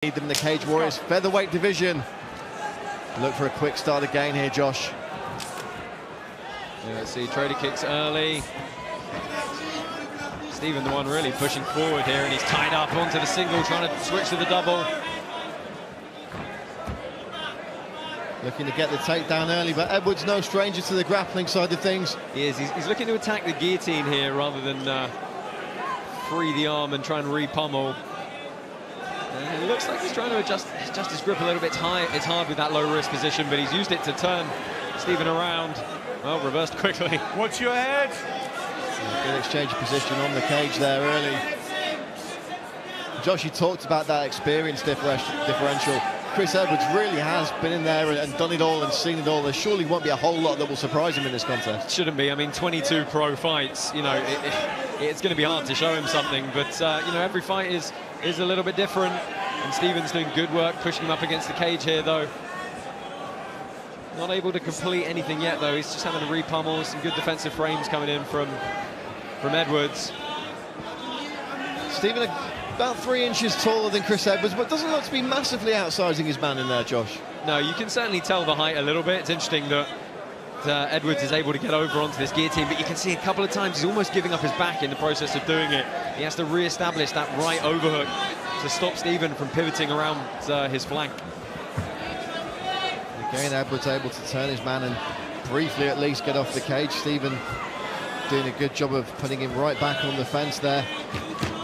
Need them in the Cage Warriors featherweight division. Look for a quick start again here, Josh. Yeah, let's see, Trader kicks early. Stephen, the one really pushing forward here, and he's tied up onto the single, trying to switch to the double. Looking to get the takedown early, but Edwards no stranger to the grappling side of things. He is. He's looking to attack the guillotine here rather than free the arm and try and re-pummel. It looks like he's trying to adjust his grip a little bit. It's hard with that low-risk position, but he's used it to turn Stephen around. Well, reversed quickly. Watch your head. Good exchange of position on the cage there early. Josh, you talked about that experience differential. Kris Edwards really has been in there and done it all and seen it all. There surely won't be a whole lot that will surprise him in this contest. Shouldn't be. I mean, 22 pro fights, you know, it's going to be hard to show him something, but you know, every fight is a little bit different, and Stephen's doing good work pushing him up against the cage here, though. Not able to complete anything yet, though. He's just having to re-pummel. Some good defensive frames coming in from Edwards. Stephen about 3 inches taller than Kris Edwards, but doesn't look to be massively outsizing his man in there, Josh. No, you can certainly tell the height a little bit. It's interesting that Edwards is able to get over onto this guillotine, but you can see a couple of times he's almost giving up his back in the process of doing it. He has to re-establish that right overhook to stop Stephen from pivoting around his flank. Again, Edwards able to turn his man and briefly at least get off the cage. Stephen doing a good job of putting him right back on the fence there.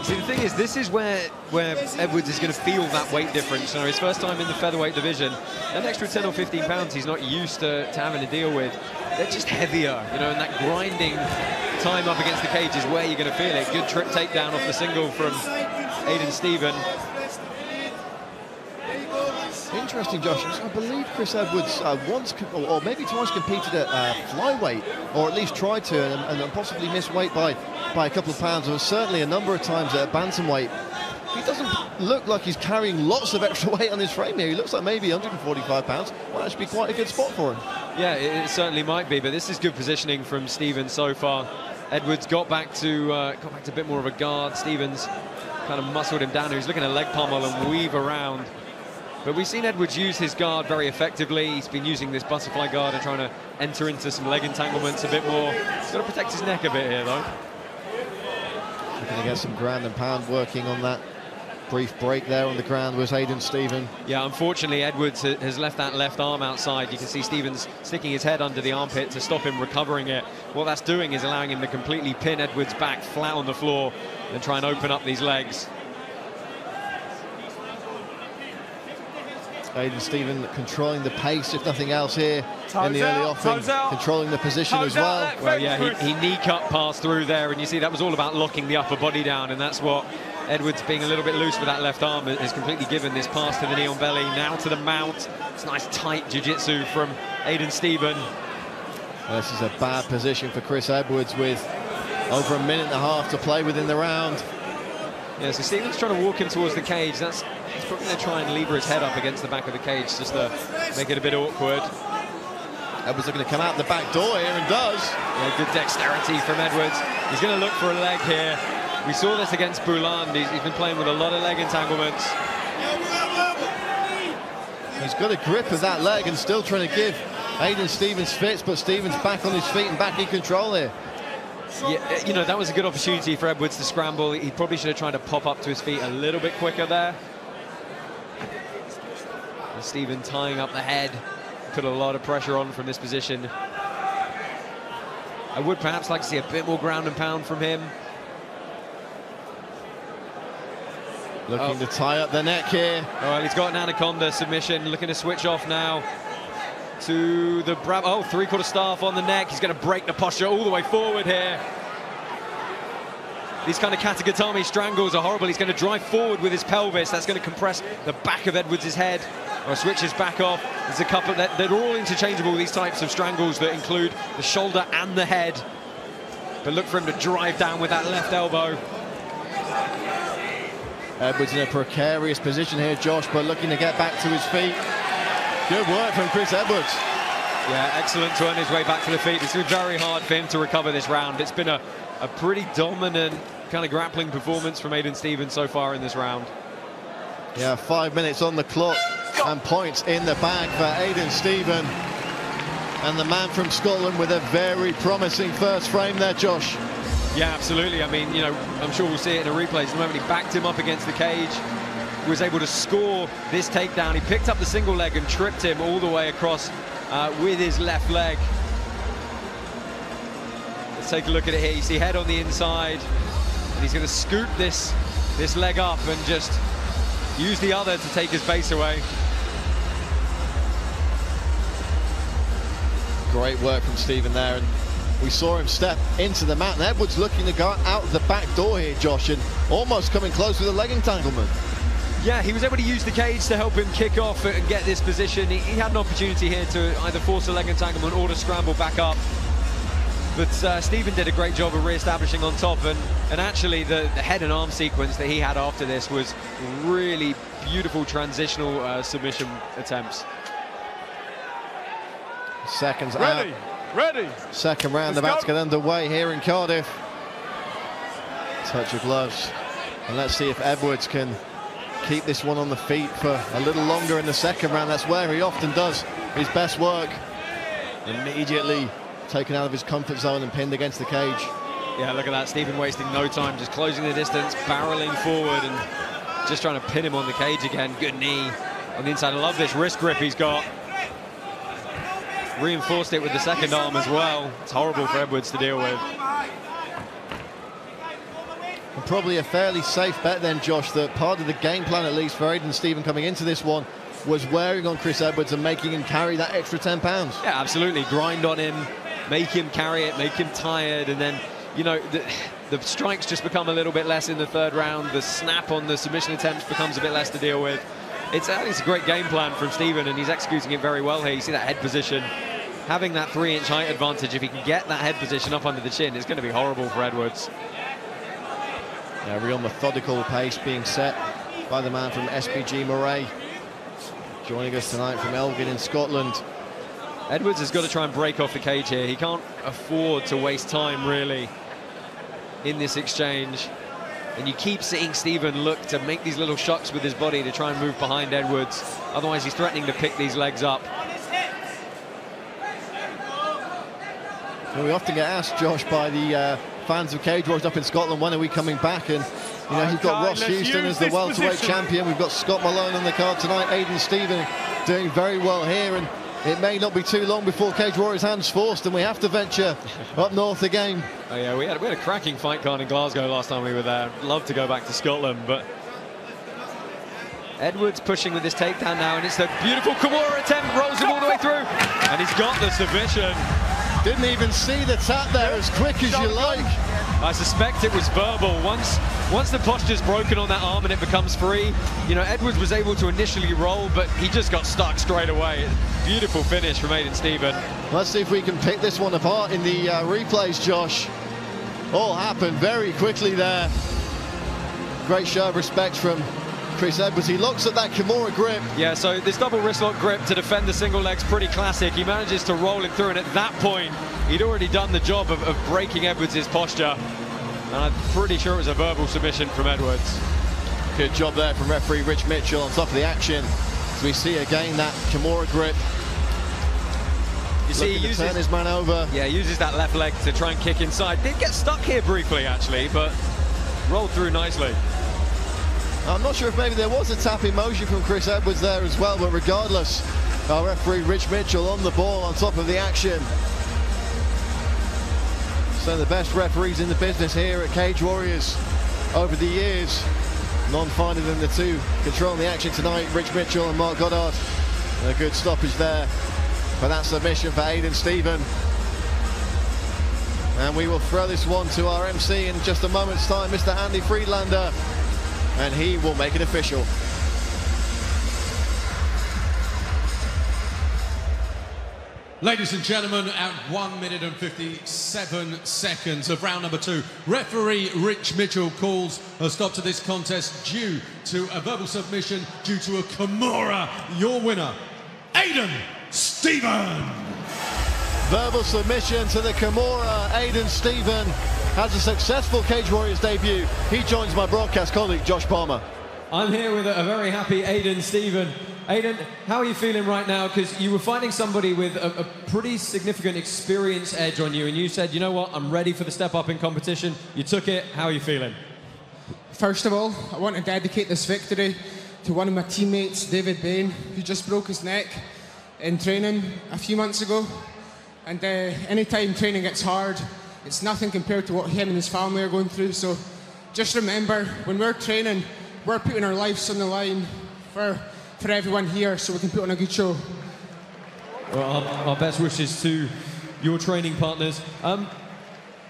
See, the thing is, this is where Edwards is going to feel that weight difference. You know, his first time in the featherweight division, an extra 10 or 15 pounds he's not used to having to deal with. They're just heavier, you know, and that grinding time up against the cage is where you're going to feel it. Good trip takedown off the single from Aidan Stephen. Interesting, Josh. I believe Kris Edwards once, or maybe twice, competed at flyweight, or at least tried to, and possibly missed weight by a couple of pounds, or certainly a number of times at bantamweight. He doesn't look like he's carrying lots of extra weight on his frame here. He looks like maybe 145 pounds. Might actually be quite a good spot for him. Yeah, it certainly might be, but this is good positioning from Stephen so far. Edwards got back to a bit more of a guard. Stephen's kind of muscled him down. He's looking to leg pummel and weave around. But we've seen Edwards use his guard very effectively. He's been using this butterfly guard and trying to enter into some leg entanglements a bit more. He's got to protect his neck a bit here, though. Looking to get some ground and pound working on that. Brief break there on the ground was Aidan Stephen. Yeah, unfortunately, Edwards has left that left arm outside. You can see Stephen's sticking his head under the armpit to stop him recovering it. What that's doing is allowing him to completely pin Edwards back flat on the floor and try and open up these legs. Aidan Stephen controlling the pace, if nothing else, here in the early offing, controlling the position as well. Well, yeah, he knee-cut passed through there, and you see that was all about locking the upper body down, and that's what Edwards, being a little bit loose with that left arm, has completely given this pass to the knee on belly. Now to the mount. It's nice tight jiu-jitsu from Aidan Stephen. Well, this is a bad position for Kris Edwards with over a minute and a half to play within the round. Yeah, so Stephen's trying to walk him towards the cage. He's probably going to try and lever his head up against the back of the cage just to make it a bit awkward. Edwards looking to come out the back door here, and does. Yeah, good dexterity from Edwards. He's going to look for a leg here. We saw this against Bouland. He's been playing with a lot of leg entanglements. He's got a grip of that leg and still trying to give Aidan Stevens fits, but Stevens back on his feet and back in control here. Yeah, you know, that was a good opportunity for Edwards to scramble. He probably should have tried to pop up to his feet a little bit quicker there. And Stephen tying up the head, put a lot of pressure on from this position. I would perhaps like to see a bit more ground and pound from him. Looking to tie up the neck here. All right, he's got an anaconda submission, looking to switch off now to the three-quarter staff on the neck. He's going to break the posture all the way forward here. These kind of katagatame strangles are horrible. He's going to drive forward with his pelvis. That's going to compress the back of Edwards' head. Or switches back off. There's a couple that they're all interchangeable, these types of strangles that include the shoulder and the head. But look for him to drive down with that left elbow. Edwards in a precarious position here, Josh, but looking to get back to his feet. Good work from Kris Edwards. Yeah, excellent to earn his way back to the feet. It's been very hard for him to recover this round. It's been a pretty dominant kind of grappling performance from Aidan Stephen so far in this round. Yeah, 5 minutes on the clock and points in the bag for Aidan Stephen. And the man from Scotland with a very promising first frame there, Josh. Yeah, absolutely. I mean, you know, I'm sure we'll see it in a replay. The moment he backed him up against the cage, was able to score this takedown. He picked up the single leg and tripped him all the way across with his left leg. Let's take a look at it here. You see head on the inside, and he's going to scoop this leg up and just use the other to take his base away. Great work from Stephen there, and we saw him step into the mat, and Edwards looking to go out the back door here, Josh, and almost coming close with a leg entanglement. Yeah, he was able to use the cage to help him kick off and get this position. He had an opportunity here to either force a leg entanglement or to scramble back up. But Stephen did a great job of re-establishing on top, and actually the head and arm sequence that he had after this was really beautiful transitional submission attempts. Seconds ready, out. Ready. Second round about to get underway here in Cardiff. Touch of gloves. And let's see if Edwards can keep this one on the feet for a little longer in the second round. That's where he often does his best work. Immediately taken out of his comfort zone and pinned against the cage. Yeah, look at that. Stephen wasting no time, just closing the distance, barreling forward and just trying to pin him on the cage again. Good knee on the inside. I love this wrist grip he's got. Reinforced it with the second arm as well. It's horrible for Edwards to deal with. And probably a fairly safe bet then, Josh, that part of the game plan, at least for Aidan Stephen coming into this one, was wearing on Kris Edwards and making him carry that extra 10 pounds. Yeah, absolutely. Grind on him, make him carry it, make him tired, and then, you know, the strikes just become a little bit less in the third round. The snap on the submission attempts becomes a bit less to deal with. I think it's a great game plan from Stephen, and he's executing it very well here. You see that head position, having that 3-inch height advantage. If he can get that head position up under the chin, it's going to be horrible for Edwards. Yeah, real methodical pace being set by the man from SBG Moray. Joining us tonight from Elgin in Scotland. Edwards has got to try and break off the cage here. He can't afford to waste time, really, in this exchange. And you keep seeing Stephen look to make these little shocks with his body to try and move behind Edwards. Otherwise, he's threatening to pick these legs up. Well, we often get asked, Josh, by the fans of Cage Warriors up in Scotland, when are we coming back? And, you know, you've got Ross Houston as the welterweight champion. We've got Scott Malone on the card tonight. Aidan Stephen doing very well here. And it may not be too long before Cage Warriors' hands forced and we have to venture up north again. Oh yeah, we had a cracking fight card in Glasgow last time we were there. Love to go back to Scotland, but Edwards pushing with this takedown now, and it's the beautiful Kimura attempt, rolls him all the way through, and he's got the submission. Didn't even see the tap there, as quick as you like. I suspect it was verbal. Once the posture's broken on that arm and it becomes free, you know, Edwards was able to initially roll, but he just got stuck straight away. Beautiful finish from Aidan Stephen. Let's see if we can pick this one apart in the replays, Josh. All happened very quickly there. Great show of respect from Kris Edwards. He looks at that Kimura grip. Yeah, so this double wrist lock grip to defend the single leg's pretty classic. He manages to roll him through, and at that point, he'd already done the job of breaking Edwards' posture. And I'm pretty sure it was a verbal submission from Edwards. Good job there from referee Rich Mitchell on top of the action. As we see again that Kimura grip. You see, he uses, turn his man over. Yeah, he uses that left leg to try and kick inside. Did get stuck here briefly, actually, but rolled through nicely. I'm not sure if maybe there was a tap emotion from Kris Edwards there as well, but regardless, our referee Rich Mitchell on the ball, on top of the action. So the best referees in the business here at Cage Warriors over the years. None finer than the two controlling the action tonight, Rich Mitchell and Mark Goddard. And a good stoppage there for that submission for Aidan Stephen. And we will throw this one to our MC in just a moment's time, Mr. Andy Friedlander, and he will make it official. Ladies and gentlemen, at 1 minute and 57 seconds of round number 2, referee Rich Mitchell calls a stop to this contest due to a verbal submission due to a Kimura. Your winner, Aidan Stephen. Verbal submission to the Kimura. Aidan Stephen has a successful Cage Warriors debut. He joins my broadcast colleague Josh Palmer. I'm here with a very happy Aidan Stephen. Aidan, how are you feeling right now? Because you were fighting somebody with a pretty significant experience edge on you, and you said, you know what, I'm ready for the step up in competition. You took it. How are you feeling? First of all, I want to dedicate this victory to one of my teammates, David Bain, who just broke his neck in training a few months ago. And anytime training gets hard, it's nothing compared to what him and his family are going through. So just remember, when we're training, we're putting our lives on the line for everyone here so we can put on a good show. Well, our best wishes to your training partners.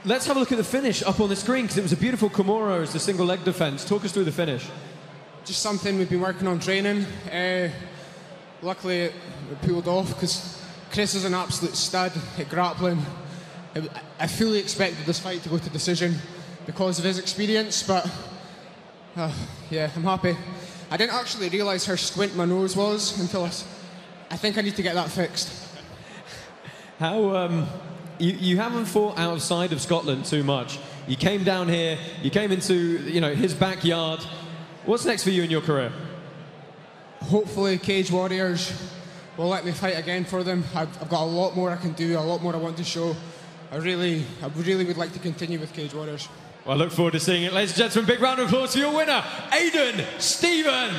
Let's have a look at the finish up on the screen, because it was a beautiful Kimura as the single leg defense. Talk us through the finish. Just something we've been working on training. Luckily it pulled off, because Kris is an absolute stud at grappling. I fully expected this fight to go to decision because of his experience, but yeah, I'm happy. I didn't actually realise how squint my nose was until I think I need to get that fixed. How, you haven't fought outside of Scotland too much. You came down here, you came into, you know, his backyard. What's next for you in your career? Hopefully Cage Warriors will let me fight again for them. I've got a lot more I can do, a lot more I want to show. I really would like to continue with Cage Warriors. Well, I look forward to seeing it. Ladies and gentlemen, big round of applause for your winner, Aidan Stephen.